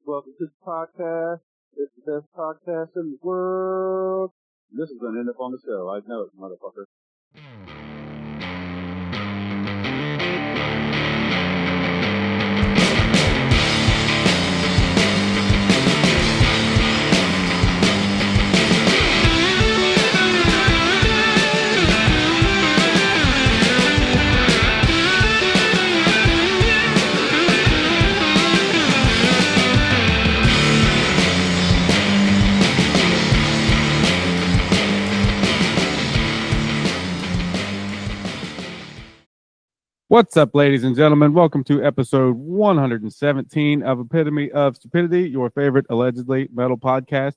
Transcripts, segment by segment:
Welcome to the podcast. It's the best podcast in the world. This is going to end up on the show. I know it, motherfucker. What's up, ladies and gentlemen? Welcome to episode 117 of Epitome of Stupidity, your favorite allegedly metal podcast.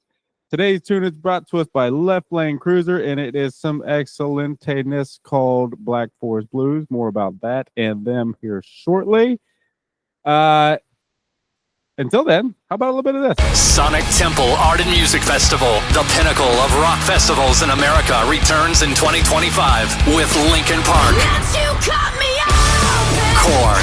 Today's tune is brought to us by Left Lane Cruiser, and it is some excellentness called Black Forest Blues. More about that and them here shortly. Until then, how about a little bit of this? Sonic Temple Art and Music Festival, the pinnacle of rock festivals in America, returns in 2025 with Linkin Park, Korn,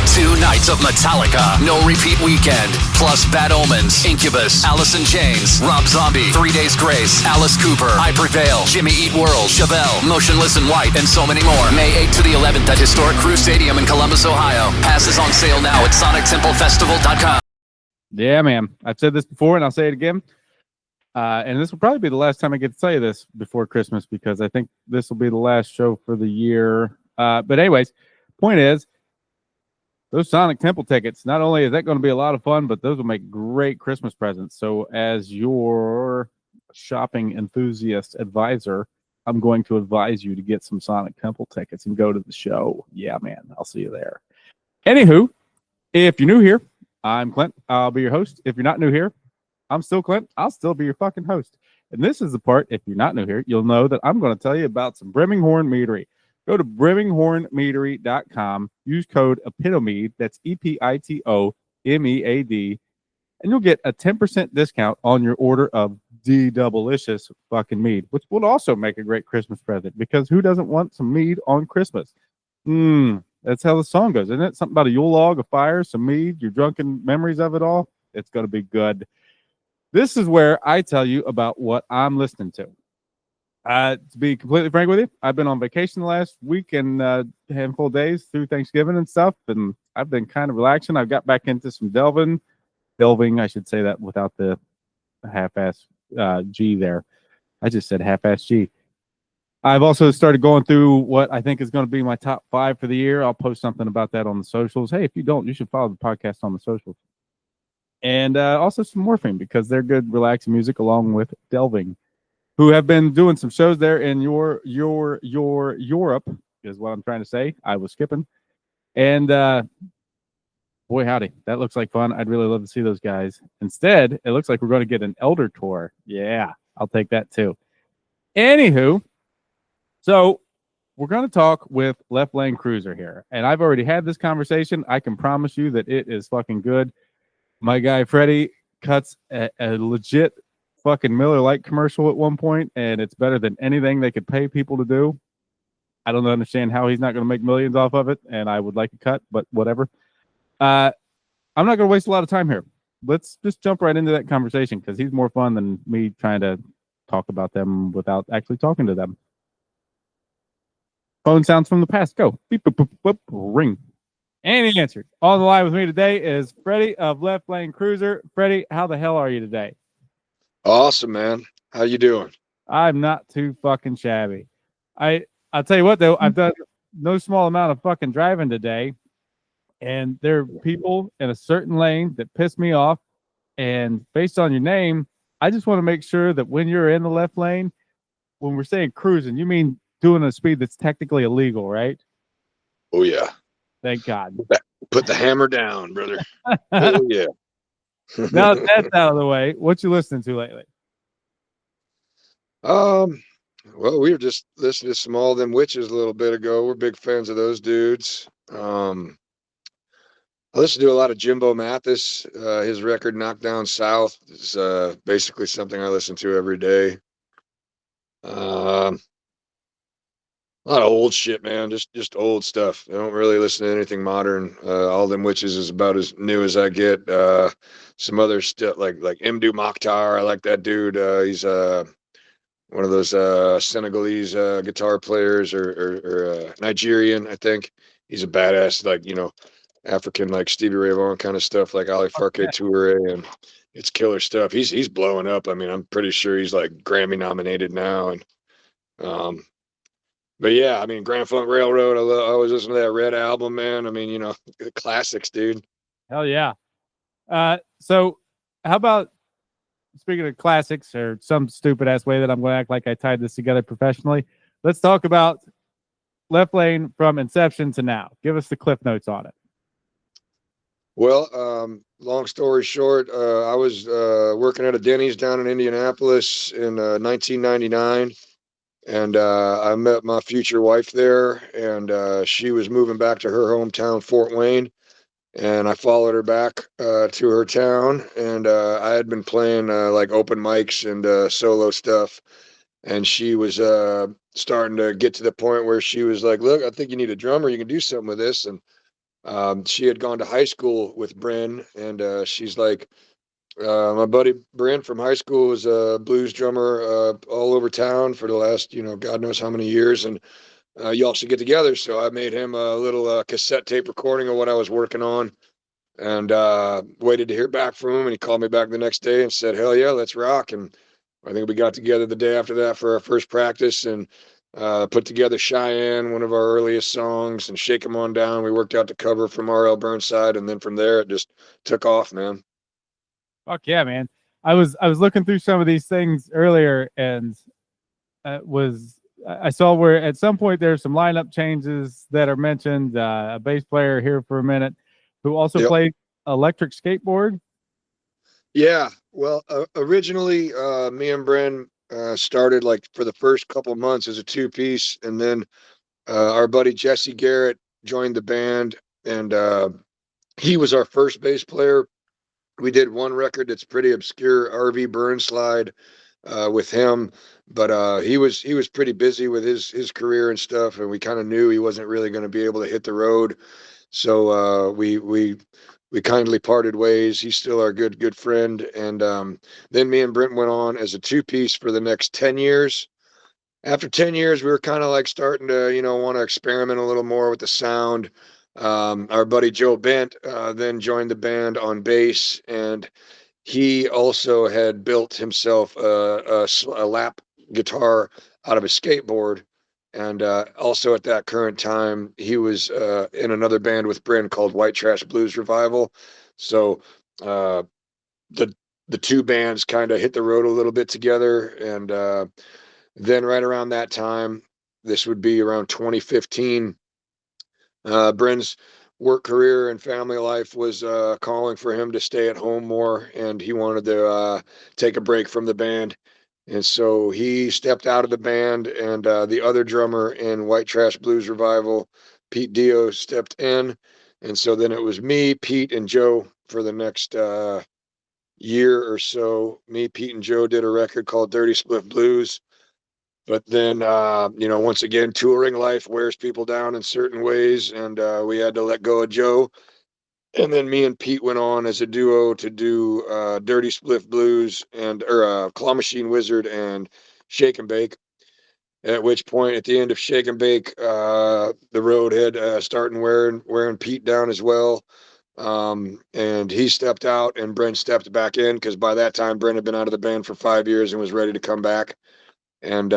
2 nights of Metallica, no repeat weekend, plus Bad Omens, Incubus, Alice in Chains, Rob Zombie, 3 Days Grace, Alice Cooper, I Prevail, Jimmy Eat World, Chevelle, Motionless in White, and so many more. May 8th to the 11th at Historic Crew Stadium in Columbus, Ohio. Passes on sale now at sonictemplefestival.com. Yeah, man. I've said this before, and I'll say it again. And this will probably be the last time I get to tell you this before Christmas, because I think this will be the last show for the year. But anyways, point is, those Sonic Temple tickets, not only is that going to be a lot of fun, but those will make great Christmas presents. So as your shopping enthusiast advisor, I'm going to advise you to get some Sonic Temple tickets and go to the show. Yeah, man, I'll see you there. Anywho, if you're new here, I'm Clint. I'll be your host. If you're not new here, I'm still Clint. I'll still be your fucking host. And this is the part, if you're not new here, you'll know that I'm going to tell you about some Brimming Horn Meadery. Go to brimminghornmeadery.com, use code EPITOMEAD, that's EPITOMEAD, and you'll get a 10% discount on your order of the Doublelicious fucking mead, which will also make a great Christmas present, because who doesn't want some mead on Christmas? That's how the song goes, isn't it? Something about a Yule log, a fire, some mead, your drunken memories of it all. It's going to be good. This is where I tell you about what I'm listening to. To be completely frank with you, I've been on vacation the last week and handful of days through Thanksgiving and stuff, and I've been kind of relaxing. I've got back into some delving, I should say that without the half-ass G there. I just said half-ass G. I've also started going through what I think is going to be my top 5 for the year. I'll post something about that on the socials. Hey, if you don't, you should follow the podcast on the socials. And also some Morphine, because they're good, relaxing music along with delving, who have been doing some shows there in your Europe, is what I'm trying to say. I was skipping. And boy, howdy, that looks like fun. I'd really love to see those guys. Instead, it looks like we're going to get an Elder tour. Yeah, I'll take that too. Anywho, so we're going to talk with Left Lane Cruiser here. And I've already had this conversation. I can promise you that it is fucking good. My guy, Freddie, cuts a legit fucking Miller Lite commercial at one point, and it's better than anything they could pay people to do. I don't understand how he's not going to make millions off of it, and I would like a cut, but whatever. I'm not going to waste a lot of time here. Let's just jump right into that conversation, because he's more fun than me trying to talk about them without actually talking to them. Phone sounds from the past. Go. Beep, boop, boop, boop, ring. And he answered. On the line with me today is Freddie of Left Lane Cruiser. Freddie, how the hell are you today? Awesome, man. How you doing? I'm not too fucking shabby. I'll tell you what, though, I've done no small amount of fucking driving today, and there are people in a certain lane that piss me off, and based on your name, I just want to make sure that when you're in the left lane, when we're saying cruising, you mean doing a speed that's technically illegal, right? Oh, yeah. Thank God. Put the hammer down, brother. Oh, yeah. Now that's out of the way, what you listening to lately? Well, we were just listening to some All Them Witches a little bit ago. We're big fans of those dudes. I listen to a lot of Jimbo Mathis. His record Knockdown South is basically something I listen to every day. A lot of old shit, man. Just old stuff. I don't really listen to anything modern. All them witches is about as new as I get. Some other stuff like Mdu Mokhtar. I like that dude. He's one of those Senegalese guitar players or Nigerian, I think. He's a badass, like, African, like Stevie Ray Vaughan kind of stuff, like Ali Farke Toure, and it's killer stuff. He's blowing up. I mean, I'm pretty sure he's like Grammy nominated now, and um, but yeah, I mean, Grand Funk Railroad. I always listen to that Red album, man. I mean, the classics, dude. Hell yeah. So how about, speaking of classics, or some stupid ass way that I'm going to act like I tied this together professionally, let's talk about Left Lane from inception to now. Give us the cliff notes on it. Well, long story short, I was working at a Denny's down in Indianapolis in 1999, and I met my future wife there, and she was moving back to her hometown, Fort Wayne, and I followed her back to her town, and I had been playing like open mics and solo stuff, and she was starting to get to the point where she was like, "Look, I think you need a drummer. You can do something with this." And she had gone to high school with Bryn, and she's like, my buddy Bryn from high school was a blues drummer all over town for the last, God knows how many years, and y'all should get together. So I made him a little cassette tape recording of what I was working on, and waited to hear back from him. And he called me back the next day and said, "Hell yeah, let's rock." And I think we got together the day after that for our first practice, and put together Cheyenne, one of our earliest songs, and Shake 'Em On Down. We worked out the cover from R.L. Burnside, and then from there it just took off, man. Fuck yeah, man. I was looking through some of these things earlier, and I saw where at some point there's some lineup changes that are mentioned. A bass player here for a minute who also played electric skateboard. Yeah, well, originally me and Bren started like for the first couple months as a two-piece, and then our buddy Jesse Garrett joined the band, and he was our first bass player. We did one record that's pretty obscure, RV Burnslide, with him, but he was pretty busy with his career and stuff, and we kind of knew he wasn't really going to be able to hit the road, so we kindly parted ways. He's still our good friend, and then me and Brent went on as a two-piece for the next 10 years. After 10 years, we were kind of like starting to, want to experiment a little more with the sound. Our buddy Joe Bent then joined the band on bass, and he also had built himself a lap guitar out of a skateboard. And also at that current time, he was in another band with Bryn called White Trash Blues Revival. So uh, the two bands kind of hit the road a little bit together, and then right around that time, this would be around 2015, Bryn's work career and family life was calling for him to stay at home more, and he wanted to take a break from the band. And so he stepped out of the band, and the other drummer in White Trash Blues Revival, Pete Dio, stepped in. And so then it was me, Pete, and Joe for the next year or so. Me, Pete, and Joe did a record called Dirty Spliff Blues. But then, once again, touring life wears people down in certain ways, and we had to let go of Joe. And then me and Pete went on as a duo to do Dirty Spliff Blues or Claw Machine Wizard and Shake and Bake. At which point, at the end of Shake and Bake, the road had started wearing Pete down as well. And he stepped out, and Brent stepped back in, because by that time, Brent had been out of the band for 5 years and was ready to come back. And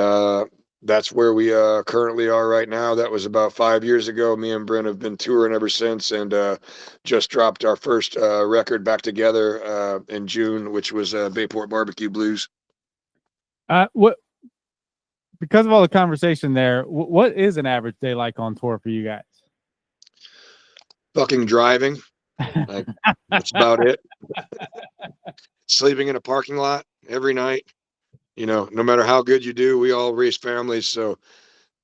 that's where we currently are right now. That was about 5 years ago. Me and Brent have been touring ever since, and just dropped our first record back together in June, which was Bayport Barbecue Blues. What? Because of all the conversation there, what is an average day like on tour for you guys? Fucking driving. Like, that's about it. Sleeping in a parking lot every night. No matter how good you do, we all raise families, so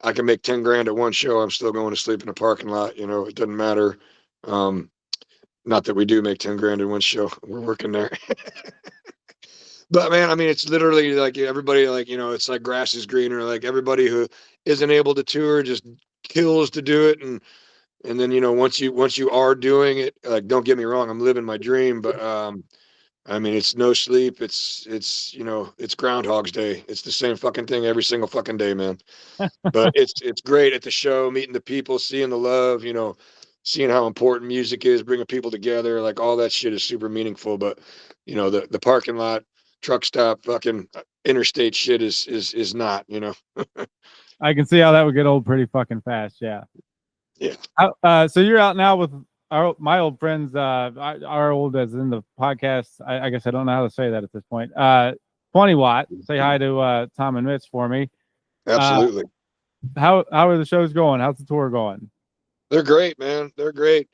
I can make 10 grand at one show. I'm still going to sleep in a parking lot. It doesn't matter. Not that we do make 10 grand in one show. We're working there. But man, I mean, it's literally like everybody, like, it's like grass is greener. Like everybody who isn't able to tour just kills to do it. And then, once you are doing it, like, don't get me wrong, I'm living my dream, but, I mean, it's no sleep. It's Groundhog's Day. It's the same fucking thing every single fucking day, man. But it's great at the show, meeting the people, seeing the love, seeing how important music is, bringing people together. Like all that shit is super meaningful. But the parking lot, truck stop, fucking interstate shit is not. I can see how that would get old pretty fucking fast. Yeah. Yeah. So you're out now with my old friends. Our old as in the podcast. I guess I don't know how to say that at this point. 20 Watt. Say hi to Tom and Mitch for me. Absolutely. How are the shows going? How's the tour going? They're great, man. They're great.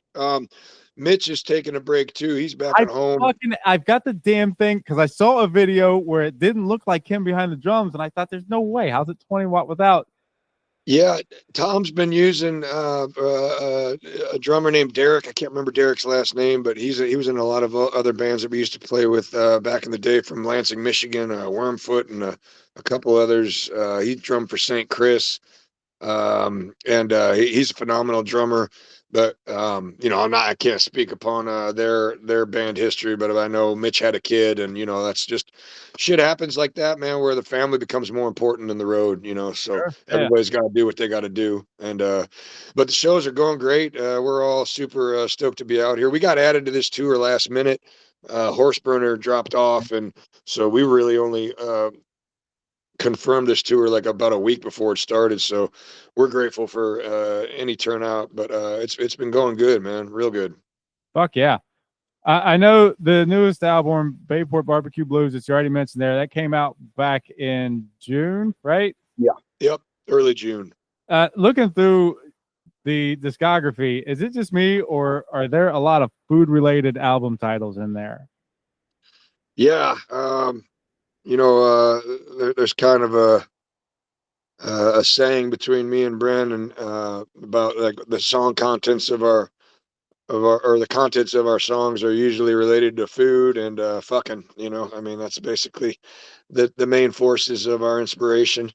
Mitch is taking a break too. He's back at home. I've got the damn thing because I saw a video where it didn't look like him behind the drums, and I thought, "There's no way. How's it 20 Watt without?" Yeah, Tom's been using a drummer named Derek. I can't remember Derek's last name, but he was in a lot of other bands that we used to play with back in the day from Lansing, Michigan, Wormfoot, and a couple others. He drummed for St. Chris, and he's a phenomenal drummer. But I can't speak upon their band history, but I know Mitch had a kid, and that's just shit happens like that, man, where the family becomes more important than the road, so Sure. everybody's got to do what they got to do. And but the shows are going great. We're all super stoked to be out here. We got added to this tour last minute. Horseburner dropped off, and so we really only confirmed this tour like about a week before it started, so we're grateful for any turnout, but it's been going good, man, real good. Fuck yeah. I know the newest album, Bayport Barbecue Blues, that you already mentioned there, that came out back in June, right? Yeah. Yep, early June. Looking through the discography, is it just me, or are there a lot of food related album titles in there? Yeah. There's kind of a saying between me and Brandon about like the song contents of our or the contents of our songs are usually related to food and fucking. I mean, that's basically the main forces of our inspiration,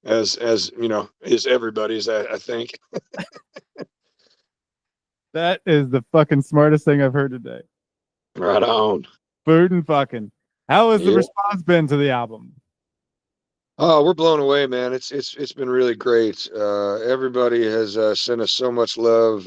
as is everybody's. I think. That is the fucking smartest thing I've heard today. Right on. Food and fucking. How has the response been to the album? Oh, we're blown away, man. It's been really great. Everybody has sent us so much love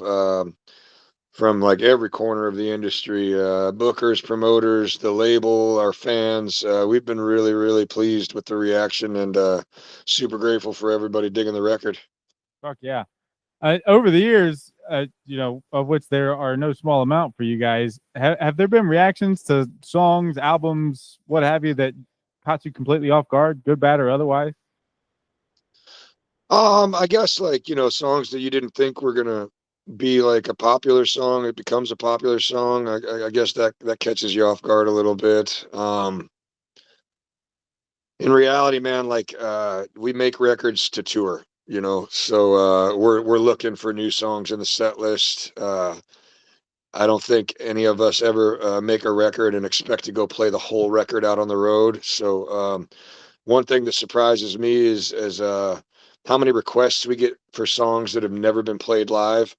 from like every corner of the industry. Bookers, promoters, the label, our fans. We've been really, really pleased with the reaction, and super grateful for everybody digging the record. Fuck yeah. Over the years, of which there are no small amount for you guys, have there been reactions to songs, albums, what have you, that caught you completely off guard, good, bad, or otherwise? I guess like, songs that you didn't think were gonna be like a popular song, it becomes a popular song. I guess that catches you off guard a little bit. In reality, man, like we make records to tour. So we're looking for new songs in the set list. I don't think any of us ever make a record and expect to go play the whole record out on the road. So one thing that surprises me is how many requests we get for songs that have never been played live.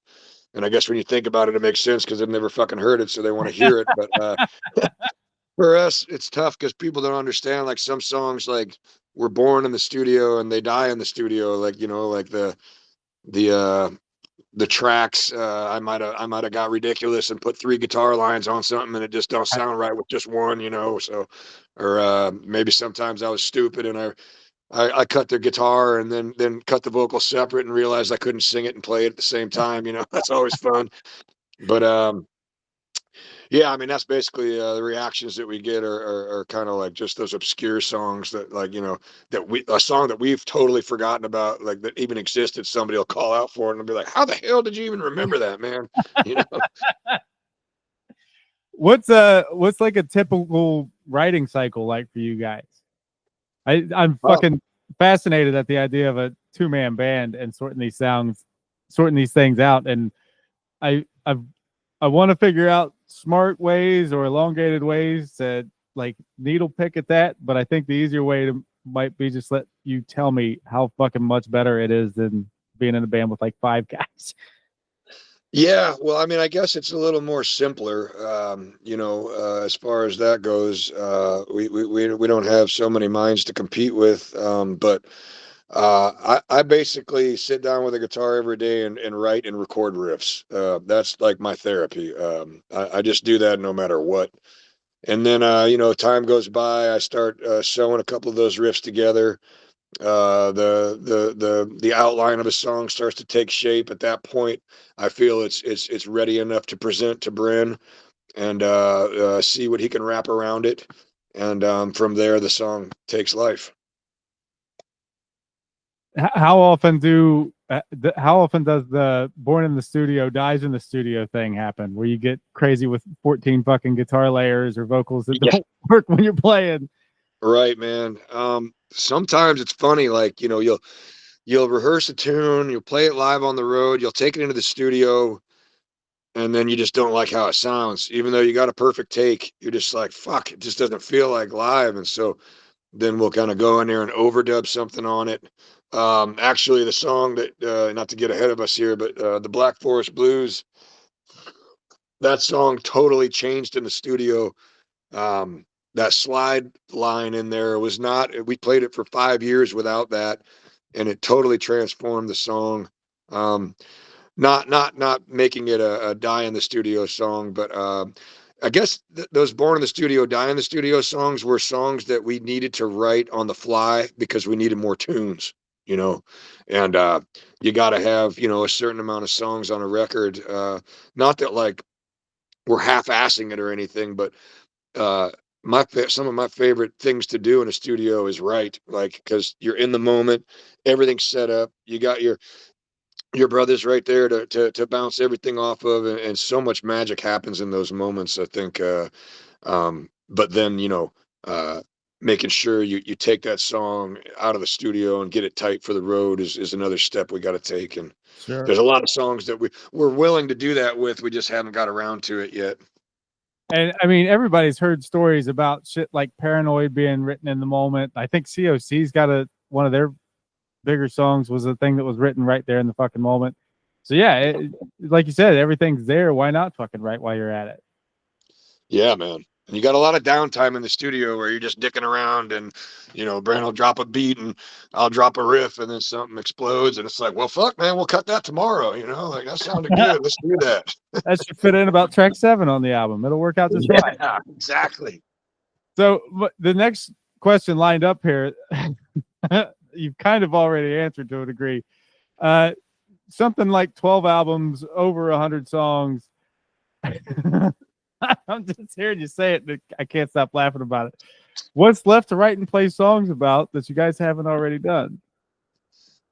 And I guess when you think about it, it makes sense because they've never fucking heard it, so they want to hear it. But for us, it's tough because people don't understand. Like some songs, like were born in the studio and they die in the studio. Like like the tracks. I might have got ridiculous and put 3 guitar lines on something and it just don't sound right with just one. So, or maybe sometimes I was stupid and I cut the guitar and then cut the vocals separate and realized I couldn't sing it and play it at the same time. That's always fun. But yeah, I mean, that's basically the reactions that we get are kind of like just those obscure songs that like, a song that we've totally forgotten about, like that even existed. Somebody will call out for it and they'll be like, how the hell did you even remember that, man? What's like a typical writing cycle like for you guys? I'm fucking fascinated at the idea of a 2-man band and sorting these things out. And I want to figure out smart ways or elongated ways to like needle pick at that, but I think the easier way to might be just let you tell me how fucking much better it is than being in a band with like 5 guys. Yeah, well, I mean, I guess it's a little more simpler, as far as that goes. We don't have so many minds to compete with, but I basically sit down with a guitar every day and write and record riffs. That's like my therapy. I just do that no matter what. And then, time goes by, I start sewing a couple of those riffs together. The outline of a song starts to take shape. At that point, I feel it's ready enough to present to Bryn and see what he can wrap around it. And from there, the song takes life. How often does the born in the studio dies in the studio thing happen, where you get crazy with 14 fucking guitar layers or vocals that don't work when you're playing? Right, man. Sometimes it's funny, like, you'll rehearse a tune, you'll play it live on the road, you'll take it into the studio, and then you just don't like how it sounds. Even though you got a perfect take, you're just like, fuck, it just doesn't feel like live. And so then we'll kind of go in there and overdub something on it. Actually, the song that, not to get ahead of us here, but the Black Forest Blues, that song totally changed in the studio. That slide line in there was not, we played it for 5 years without that, and it totally transformed the song. Not making it a die in the studio song, but I guess those born in the studio, die in the studio songs were songs that we needed to write on the fly because we needed more tunes, and you got to have, a certain amount of songs on a record. Not that like we're half-assing it or anything, but some of my favorite things to do in a studio is write, like, because you're in the moment, everything's set up, you got your brother's right there to bounce everything off of, and so much magic happens in those moments, I think. But then, making sure you take that song out of the studio and get it tight for the road is another step we got to take. And Sure. there's a lot of songs that we're willing to do that with. We just haven't got around to it yet. And I mean, everybody's heard stories about shit like Paranoid being written in the moment. I think COC's got one of their bigger songs was a thing that was written right there in the fucking moment. So yeah, like you said, everything's there. Why not fucking write while you're at it? Yeah, man. And you got a lot of downtime in the studio where you're just dicking around, and Brent will drop a beat and I'll drop a riff, and then something explodes, and it's like, well, fuck, man, we'll cut that tomorrow. Like, that sounded good. Let's do that. That should fit in about track 7 on the album. It'll work out just fine. Yeah, exactly. So the next question lined up here, you've kind of already answered to a degree. Something like 12 albums, over 100 songs. I'm just hearing you say it. I can't stop laughing about it. What's left to write and play songs about that you guys haven't already done?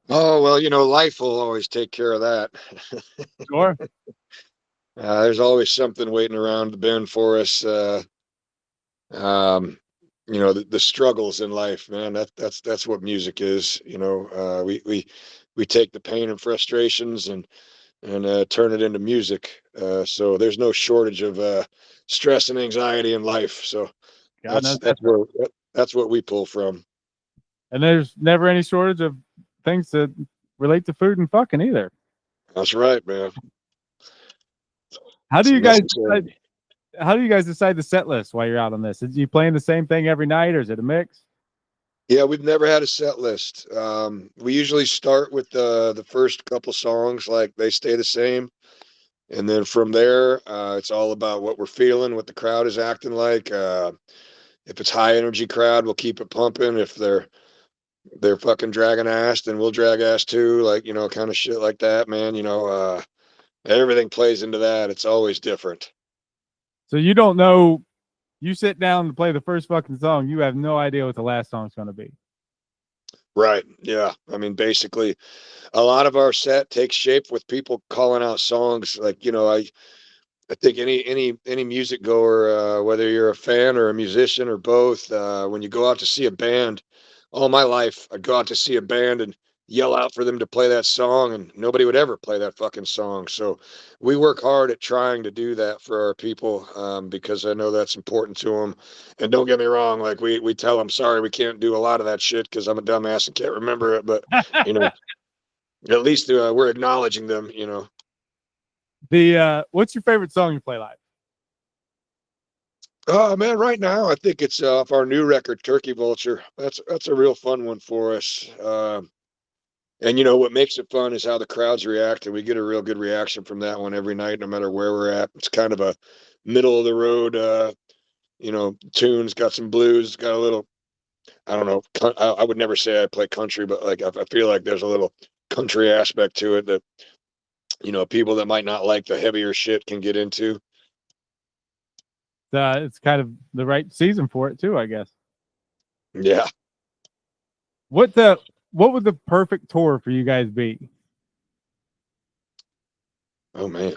Oh, well, life will always take care of that. Sure. There's always something waiting around the bend for us. The struggles in life, man. That's what music is. We take the pain and frustrations and turn it into music. So there's no shortage of stress and anxiety in life. So that's what we pull from. And there's never any shortage of things that relate to food and fucking either. That's right, man. How do you guys decide the set list while you're out on this? Is you playing the same thing every night, or is it a mix? Yeah, we've never had a set list. We usually start with the first couple songs, like they stay the same. And then from there, it's all about what we're feeling, what the crowd is acting like. If it's high energy crowd, we'll keep it pumping. If they're fucking dragging ass, then we'll drag ass too. Like, kind of shit like that, man. Everything plays into that. It's always different. So you don't know. You sit down to play the first fucking song, you have no idea what the last song's going to be. Right. Yeah. I mean, basically, a lot of our set takes shape with people calling out songs. Like, I think any music goer, whether you're a fan or a musician or both, when you go out to see a band, all my life, I'd go out to see a band and yell out for them to play that song, and nobody would ever play that fucking song. So we work hard at trying to do that for our people, because I know that's important to them. And don't get me wrong, like we tell them, sorry, we can't do a lot of that shit because I'm a dumbass and can't remember it. But you know, at least we're acknowledging them. You know. The what's your favorite song you play live? Oh man, right now I think it's off our new record, Turkey Vulture. That's a real fun one for us. And you know what makes it fun is how the crowds react, and we get a real good reaction from that one every night, no matter where we're at. It's kind of a middle of the road, tunes. Got some blues, got a little. I don't know. I would never say I play country, but like I feel like there's a little country aspect to it that people that might not like the heavier shit can get into. It's kind of the right season for it too, I guess. Yeah. What would the perfect tour for you guys be? Oh man.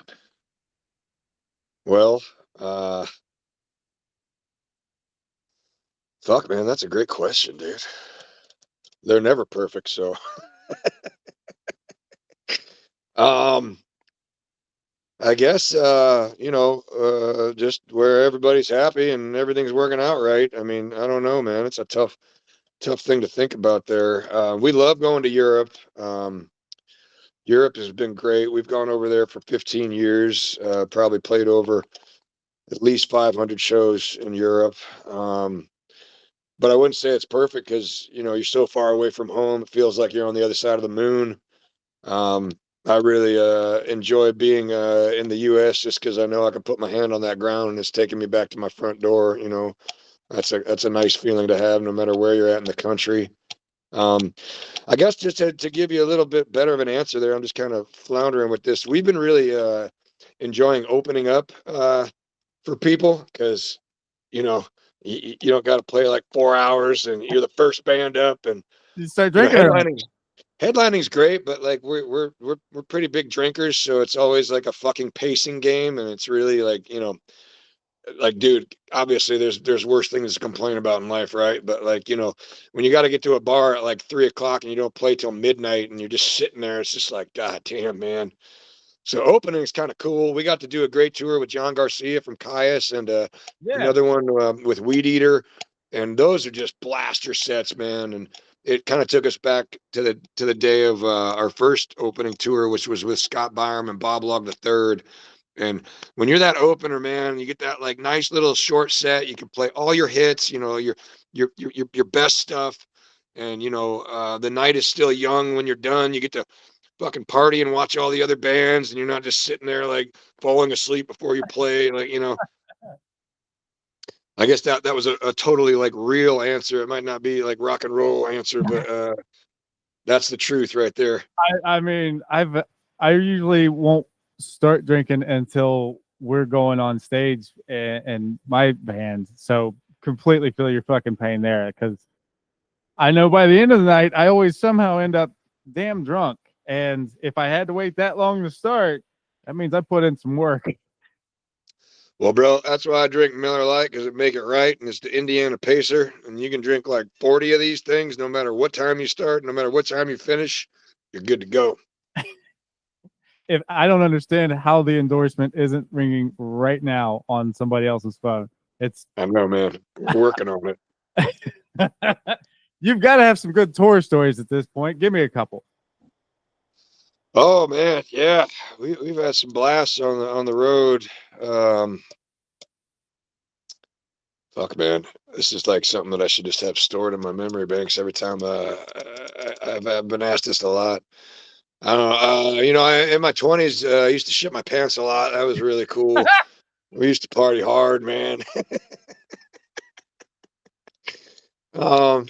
Well, fuck man, that's a great question, dude. They're never perfect, so I guess just where everybody's happy and everything's working out right. I mean, I don't know, man. It's a tough thing to think about there. We love going to Europe. Europe has been great. We've gone over there for 15 years, probably played over at least 500 shows in Europe. But I wouldn't say it's perfect because, you're so far away from home. It feels like you're on the other side of the moon. I really enjoy being in the U.S. just because I know I can put my hand on that ground and it's taking me back to my front door. That's a nice feeling to have, no matter where you're at in the country. I guess just to give you a little bit better of an answer there, I'm just kind of floundering with this. We've been really enjoying opening up for people because you don't got to play like 4 hours and you're the first band up, and You start drinking. Headlining's great, but like we're pretty big drinkers, so it's always like a fucking pacing game, and it's really like like dude, obviously there's worse things to complain about in life, right? But like when you got to get to a bar at like 3 o'clock and you don't play till midnight and you're just sitting there, it's just like god damn, man. So opening is kind of cool. We got to do a great tour with John Garcia from Caius and another one with Weed Eater, and those are just blaster sets, man. And it kind of took us back to the day of our first opening tour, which was with Scott Byram and Bob Log III. And when you're that opener, man, you get that like nice little short set. You can play all your hits, your best stuff, and the night is still young when you're done. You get to fucking party and watch all the other bands, and you're not just sitting there like falling asleep before you play. Like I guess that was a totally like real answer. It might not be like rock and roll answer, but that's the truth right there. I mean, I usually won't start drinking until we're going on stage and my band. So completely feel your fucking pain there, because I know by the end of the night, I always somehow end up damn drunk. And if I had to wait that long to start, that means I put in some work. Well, bro, that's why I drink Miller Lite, because it make it right, and it's the Indiana Pacer, and you can drink like 40 of these things, no matter what time you start, no matter what time you finish, you're good to go. If I don't understand how the endorsement isn't ringing right now on somebody else's phone, I know, man. We're working on it. You've got to have some good tour stories at this point. Give me a couple. Oh man, yeah, we've had some blasts on the road. Fuck man, this is like something that I should just have stored in my memory banks every time. I've been asked this a lot. I don't know. In my 20s, I used to shit my pants a lot. That was really cool. We used to party hard, man.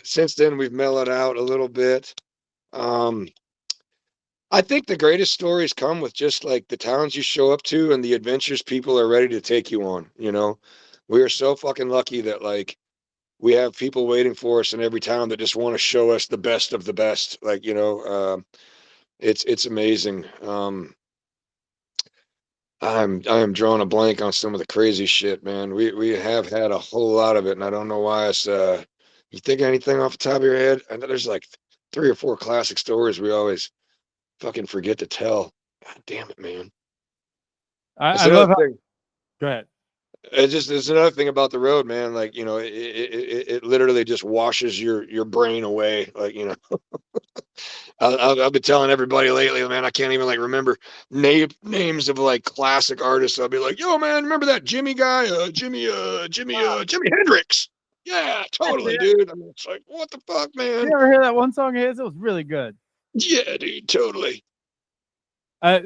Since then, we've mellowed out a little bit. I think the greatest stories come with just like the towns you show up to and the adventures people are ready to take you on. We are so fucking lucky that like we have people waiting for us in every town that just want to show us the best of the best. Like, it's amazing. I am drawing a blank on some of the crazy shit, man. We have had a whole lot of it, and I don't know why it's you think anything off the top of your head? I know there's like 3 or 4 classic stories we always fucking forget to tell. God damn it, man. That's I love another how. thing. Go ahead. It's another thing about the road, man. Like, you know, it literally just washes your brain away. Like, you know, I've been telling everybody lately, man, I can't even like remember names of like classic artists. I'll be like, yo, man, remember that Jimmy guy? Jimmy Hendrix. Yeah, totally, dude. I mean, it's like, what the fuck, man? You ever hear that one song of his? It was really good. Yeah, dude, totally.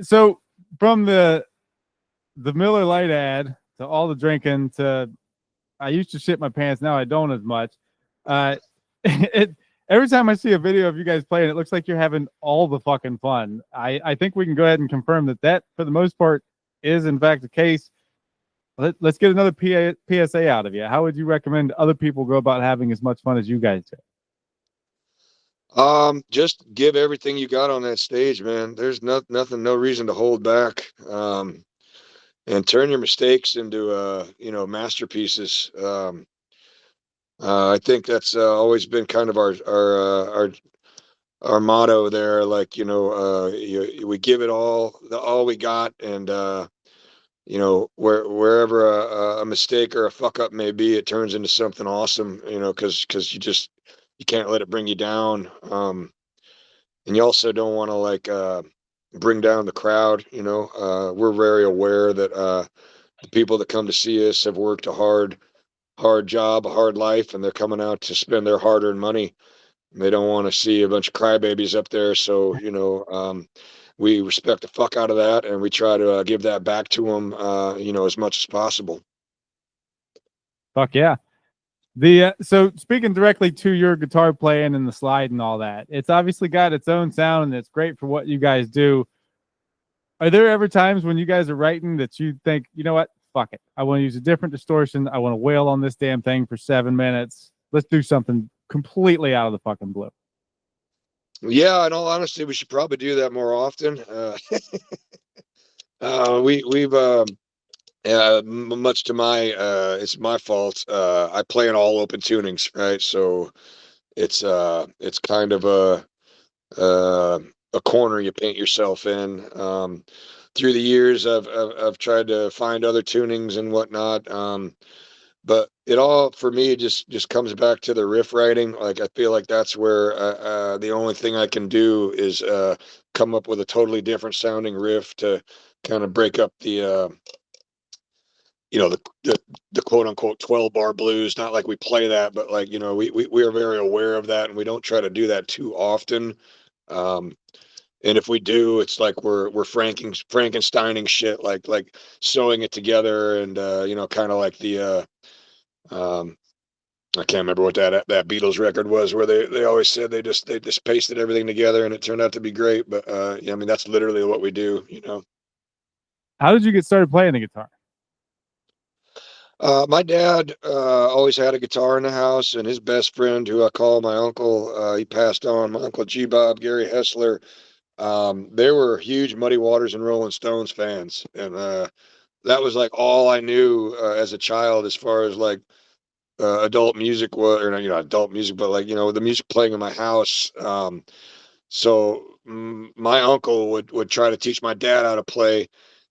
So from the Miller Lite ad to all the drinking to I used to shit my pants. Now I don't as much. It every time I see a video of you guys playing, it looks like you're having all the fucking fun. I think we can go ahead and confirm that for the most part is in fact the case. Let's get another PSA out of you. How would you recommend other people go about having as much fun as you guys do? Just give everything you got on that stage, man. There's nothing, no reason to hold back. And turn your mistakes into you know, masterpieces. I think that's always been kind of our motto there. Like, you know, we give it all we got, and you know, wherever a mistake or a fuck up may be, it turns into something awesome. You know, because you can't let it bring you down. And you also don't want to like bring down the crowd. You know, we're very aware that the people that come to see us have worked a hard job, a hard life, and they're coming out to spend their hard-earned money. They don't want to see a bunch of crybabies up there. So, you know, we respect the fuck out of that, and we try to give that back to them, you know, as much as possible. Fuck yeah. The so speaking directly to your guitar playing and the slide and all that, it's obviously got its own sound and it's great for what you guys do. Are there ever times when you guys are writing that you think, you know what, fuck it, I want to use a different distortion, I want to wail on this damn thing for 7 minutes, let's do something completely out of the fucking blue? Yeah, in all honesty, we should probably do that more often. We've much to my it's my fault. I play in all open tunings, right? So it's kind of a corner you paint yourself in. Through the years, I've tried to find other tunings and whatnot. But it all for me just comes back to the riff writing. Like, I feel like that's where the only thing I can do is come up with a totally different sounding riff to kind of break up the you know, the quote unquote 12 bar blues. Not like we play that, but like, you know, we are very aware of that, and we don't try to do that too often. Um, and if we do, it's like we're Frankensteining shit, like sewing it together, and you know, kind of like the I can't remember what that Beatles record was, where they always said they just pasted everything together and it turned out to be great. But yeah, I mean, that's literally what we do, you know. How did you get started playing the guitar? My dad always had a guitar in the house, and his best friend, who I call my uncle, he passed on. My uncle G. Bob, Gary Hessler. They were huge Muddy Waters and Rolling Stones fans, and that was like all I knew as a child, as far as like adult music was, or you know, adult music, but like, you know, the music playing in my house. So my uncle would try to teach my dad how to play,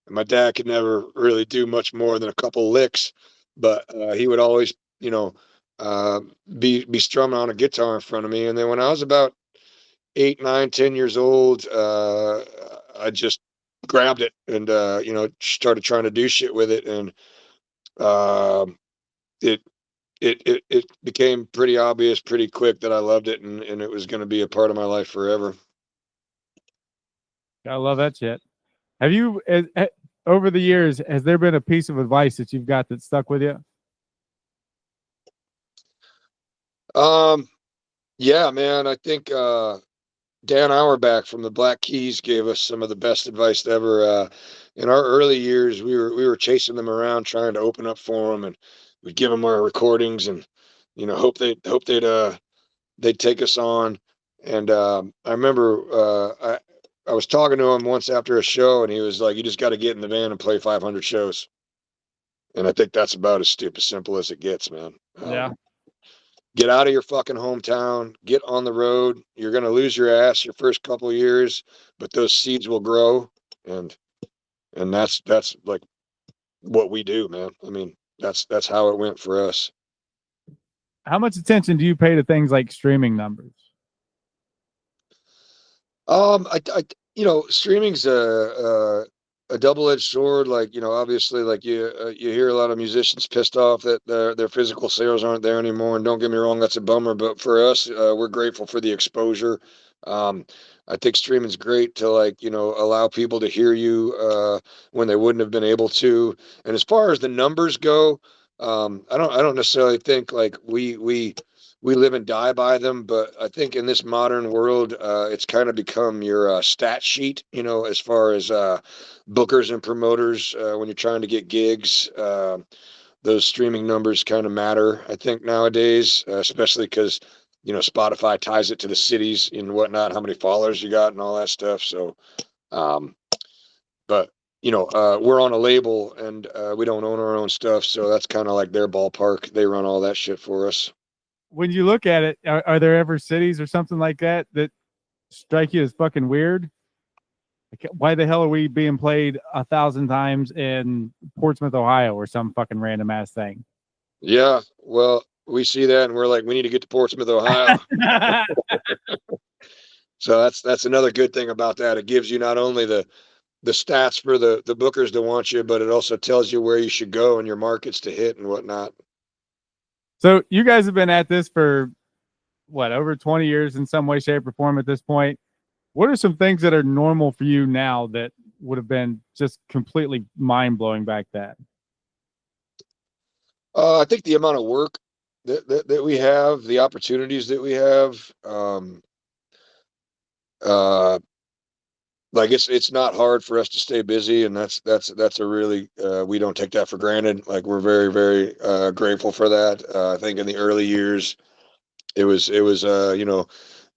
and my dad could never really do much more than a couple licks, but he would always, you know, uh, be strumming on a guitar in front of me. And then when I was about 8, 9, 10 years old, I just grabbed it and you know, started trying to do shit with it, and um it it became pretty obvious pretty quick that I loved it, and it was going to be a part of my life forever. I love that shit. Have you, over the years, has there been a piece of advice that you've got that stuck with you? Yeah, man, I think Dan Auerbach from the Black Keys gave us some of the best advice ever. In our early years, we were chasing them around trying to open up for them, and we'd give them our recordings, and you know, they'd take us on. And I remember I was talking to him once after a show, and he was like, "You just got to get in the van and play 500 shows." And I think that's about as stupid simple as it gets, man. Yeah. get out of your fucking hometown, get on the road. You're going to lose your ass your first couple of years, but those seeds will grow. And that's like what we do, man. I mean, that's how it went for us. How much attention do you pay to things like streaming numbers? Streaming's a double-edged sword. Like, obviously, like you hear a lot of musicians pissed off that their physical sales aren't there anymore. And don't get me wrong, that's a bummer. But for us, we're grateful for the exposure. I think streaming's great to, like, allow people to hear you when they wouldn't have been able to. And as far as the numbers go, I don't necessarily think like we live and die by them, but I think in this modern world, it's kind of become your stat sheet, as far as bookers and promoters when you're trying to get gigs. Those streaming numbers kind of matter, I think, nowadays, especially because, Spotify ties it to the cities and whatnot, how many followers you got and all that stuff. So, but we're on a label and we don't own our own stuff. So that's kind of like their ballpark. They run all that shit for us. When you look at it, are there ever cities or something like that strike you as fucking weird? Like, why the hell are we being played 1,000 times in Portsmouth, Ohio, or some fucking random ass thing? Yeah, well, we see that and we're like, we need to get to Portsmouth, Ohio. So that's another good thing about that. It gives you not only the stats for the bookers to want you, but it also tells you where you should go and your markets to hit and whatnot. So you guys have been at this for what, over 20 years in some way, shape, or form at this point. What are some things that are normal for you now that would have been just completely mind blowing back then? I think the amount of work that we have, the opportunities that we have, like it's not hard for us to stay busy, and that's a really we don't take that for granted. Like, we're very, very grateful for that. I think in the early years, it was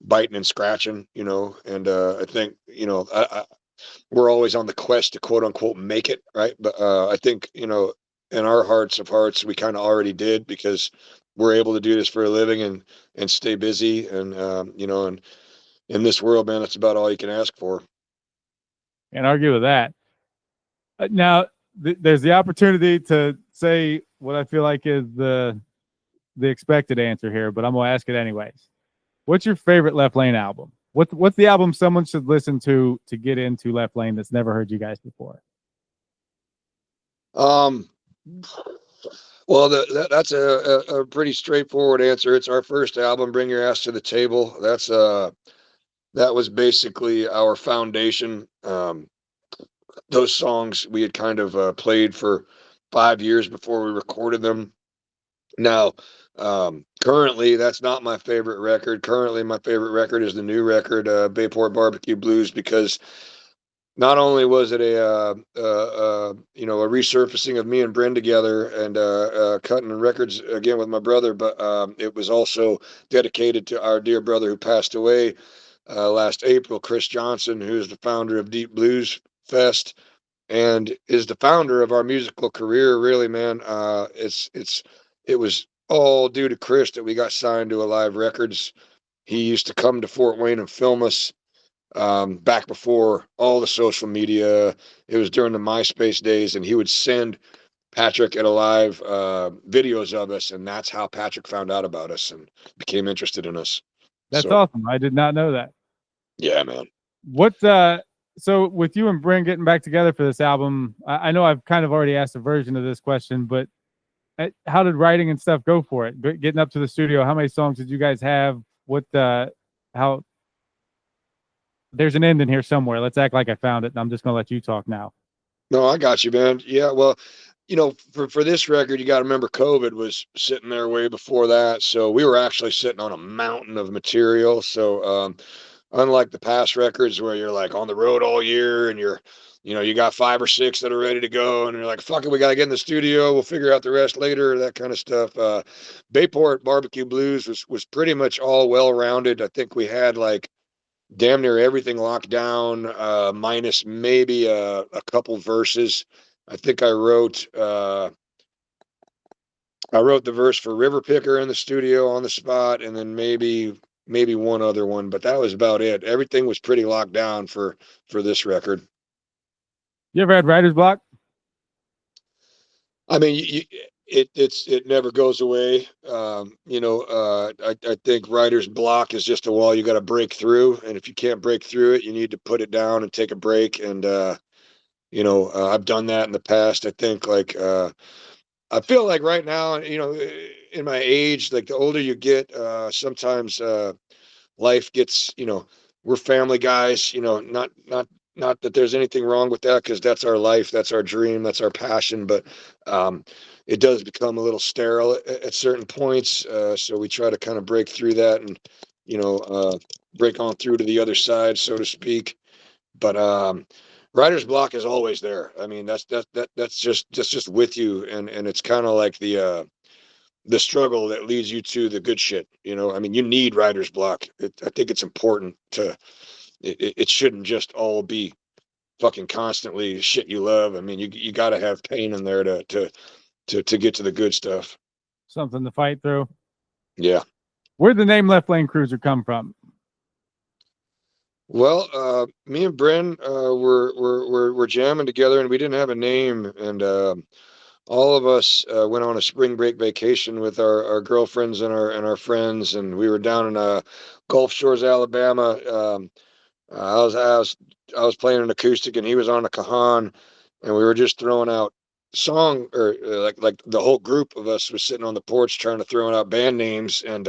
biting and scratching, and I think we're always on the quest to quote unquote make it, right? But I think in our hearts of hearts, we kind of already did, because we're able to do this for a living and stay busy, and and in this world, man, that's about all you can ask for. Can't argue with that. Now, there's the opportunity to say what I feel like is the expected answer here, but I'm gonna ask it anyways. What's your favorite Left Lane album? What's the album someone should listen to get into Left Lane that's never heard you guys before? Well, that's a pretty straightforward answer. It's our first album, Bring Your Ass to the Table. That was basically our foundation. Those songs we had kind of played for 5 years before we recorded them. Now, currently, that's not my favorite record. Currently, my favorite record is the new record, Bayport Barbecue Blues, because not only was it a resurfacing of me and Bryn together and cutting records again with my brother, but it was also dedicated to our dear brother who passed away last April, Chris Johnson, who is the founder of Deep Blues Fest and is the founder of our musical career. Really, man, it was all due to Chris that we got signed to Alive Records. He used to come to Fort Wayne and film us back before all the social media. It was during the MySpace days, and he would send Patrick at Alive videos of us, and that's how Patrick found out about us and became interested in us. That's awesome. I did not know that. Yeah, man. So with you and Bryn getting back together for this album, I know I've kind of already asked a version of this question, but how did writing and stuff go for it? Getting up to the studio, how many songs did you guys have? How? There's an end in here somewhere. Let's act like I found it, and I'm just going to let you talk now. No, I got you, man. Yeah, well, for this record, you got to remember COVID was sitting there way before that. So we were actually sitting on a mountain of material. So unlike the past records where you're like on the road all year and you got 5 or 6 that are ready to go and you're like, fuck it, we got to get in the studio. We'll figure out the rest later, that kind of stuff. Bayport Barbecue Blues was pretty much all well-rounded. I think we had like damn near everything locked down, minus maybe a couple verses. I think I wrote I wrote the verse for River Picker in the studio on the spot, and then maybe one other one, but that was about it. Everything was pretty locked down for this record. You ever had writer's block? I mean, it never goes away. I think writer's block is just a wall you got to break through, and if you can't break through it, you need to put it down and take a break. And I've done that in the past. I think I feel like right now, in my age, like the older you get, sometimes life gets, we're family guys, not that there's anything wrong with that, because that's our life, that's our dream, that's our passion, but it does become a little sterile at certain points. So we try to kind of break through that and, break on through to the other side, so to speak. But writer's block is always there. I mean, that's just with you, and it's kind of like the struggle that leads you to the good shit. I mean, you need writer's block. I think it's important to. It shouldn't just all be fucking constantly shit you love. I mean, you got to have pain in there to get to the good stuff. Something to fight through. Yeah. Where'd the name Left Lane Cruiser come from? Well, me and Bryn were jamming together, and we didn't have a name, and all of us went on a spring break vacation with our girlfriends and our friends, and we were down in Gulf Shores, Alabama. I was playing an acoustic, and he was on a cajon, and we were just throwing out song, or like the whole group of us was sitting on the porch trying to throw out band names, and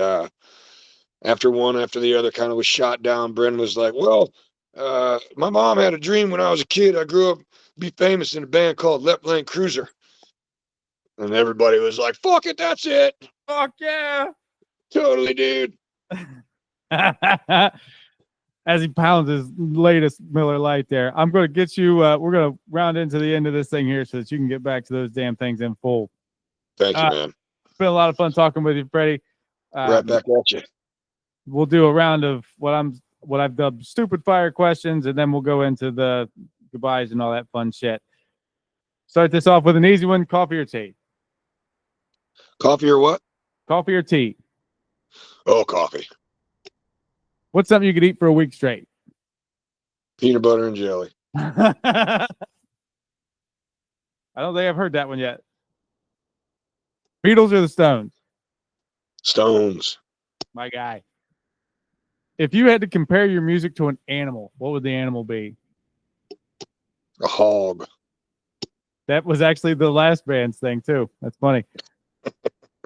after one after the other kind of was shot down, Bren was like, well, my mom had a dream when I was a kid. I grew up to be famous in a band called Left Lane Cruiser. And everybody was like, fuck it, that's it. Fuck yeah. Totally, dude. As he pounds his latest Miller Lite there. I'm going to get you, we're going to round into the end of this thing here so that you can get back to those damn things in full. Thank you, man. It's been a lot of fun talking with you, Freddie. Right back at you. We'll do a round of what I've dubbed stupid fire questions, and then we'll go into the goodbyes and all that fun shit. Start this off with an easy one. Coffee or tea? Coffee or what? Coffee or tea? Oh, coffee. What's something you could eat for a week straight? Peanut butter and jelly. I don't think I've heard that one yet. Beatles or the Stones? Stones. My guy. If you had to compare your music to an animal, what would the animal be? A hog. That was actually the last band's thing, too. That's funny.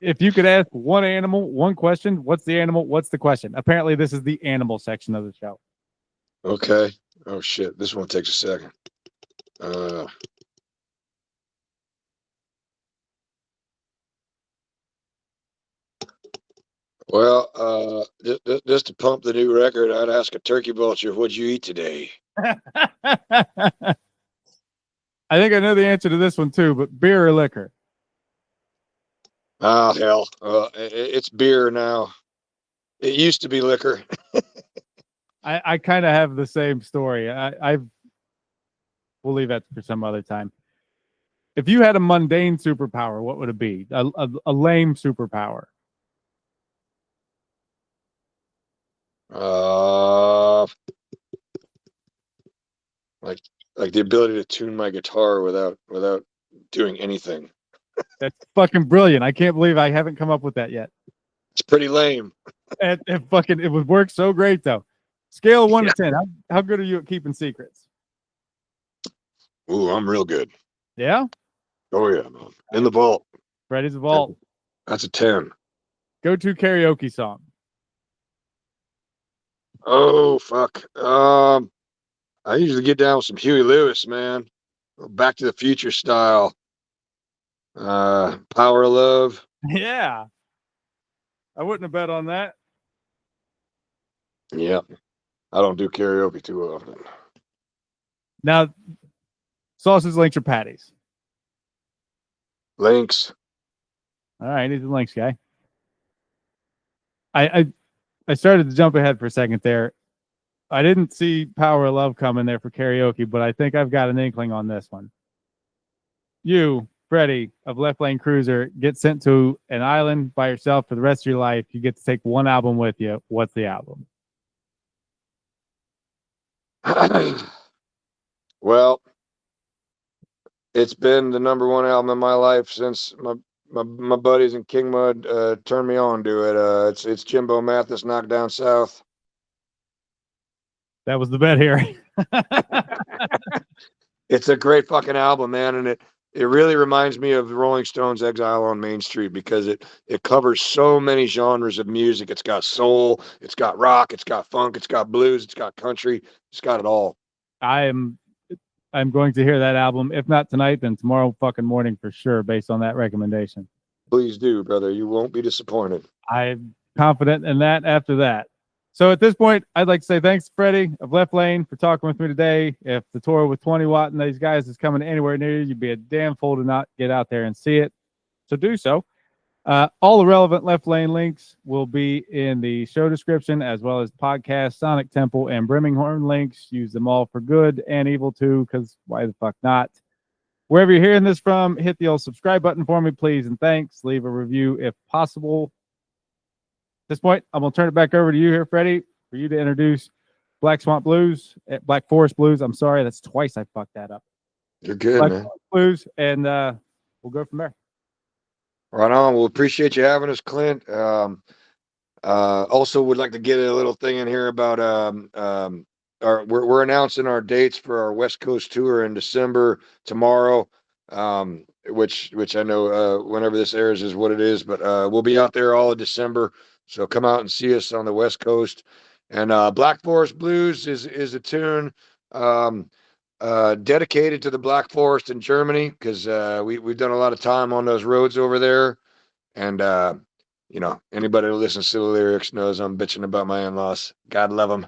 If you could ask one animal, one question, what's the animal? What's the question? Apparently, this is the animal section of the show. Okay. Oh, shit. This one takes a second. Well, just to pump the new record, I'd ask a turkey vulture, what'd you eat today? I think I know the answer to this one, too, but beer or liquor? Oh, hell. It's beer now. It used to be liquor. I kind of have the same story. We'll leave that for some other time. If you had a mundane superpower, what would it be? A lame superpower. Like the ability to tune my guitar without doing anything. That's fucking brilliant. I can't believe I haven't come up with that yet. It's pretty lame. It would work so great though. Scale of 1 to 10. How good are you at keeping secrets? Ooh, I'm real good. Yeah? Oh yeah, man. In the vault. Freddie's the vault. That's a 10. Go-to karaoke song. Oh fuck. I usually get down with some Huey Lewis, man. Back to the Future style. Power of Love. Yeah. I wouldn't have bet on that. Yeah. I don't do karaoke too often. Now, sausage, links, or patties? Links. All right, he's a links guy. I started to jump ahead for a second there. I didn't see Power of Love coming there for karaoke, but I think I've got an inkling on this one. You Freddie of Left Lane Cruiser, get sent to an island by yourself for the rest of your life, you get to take one album with you. What's the album? Well, it's been the number one album in my life since my buddies in King Mud turned me on to it. It's Jimbo Mathis, Knocked Down South. That was the bet here. It's a great fucking album, man, and it really reminds me of the Rolling Stones' Exile on Main Street because it covers so many genres of music. It's got soul, it's got rock, it's got funk, it's got blues, it's got country, it's got it all. I'm going to hear that album. If not tonight, then tomorrow fucking morning for sure, based on that recommendation. Please do, brother. You won't be disappointed. I'm confident in that after that. So at this point, I'd like to say thanks to Freddie of Left Lane for talking with me today. If the tour with 20 Watt and these guys is coming anywhere near you, you'd be a damn fool to not get out there and see it. So do so. All the relevant Left Lane links will be in the show description, as well as podcast, Sonic Temple, and Brimming Horn links. Use them all for good and evil too, because why the fuck not? Wherever you're hearing this from, hit the old subscribe button for me, please, and thanks. Leave a review if possible. At this point, I'm going to turn it back over to you here, Freddie, for you to introduce Black Forest Blues. I'm sorry, that's twice I fucked that up. You're good, Black man. Forest Blues, and we'll go from there. Right on. Well, appreciate you having us, Clint. Also would like to get a little thing in here about we're announcing our dates for our West Coast tour in December tomorrow. Which I know whenever this airs is what it is, but we'll be out there all of December. So come out and see us on the West Coast. And Black Forest Blues is a tune dedicated to the Black Forest in Germany, because we've done a lot of time on those roads over there. And, anybody who listens to the lyrics knows I'm bitching about my in-laws. God love them.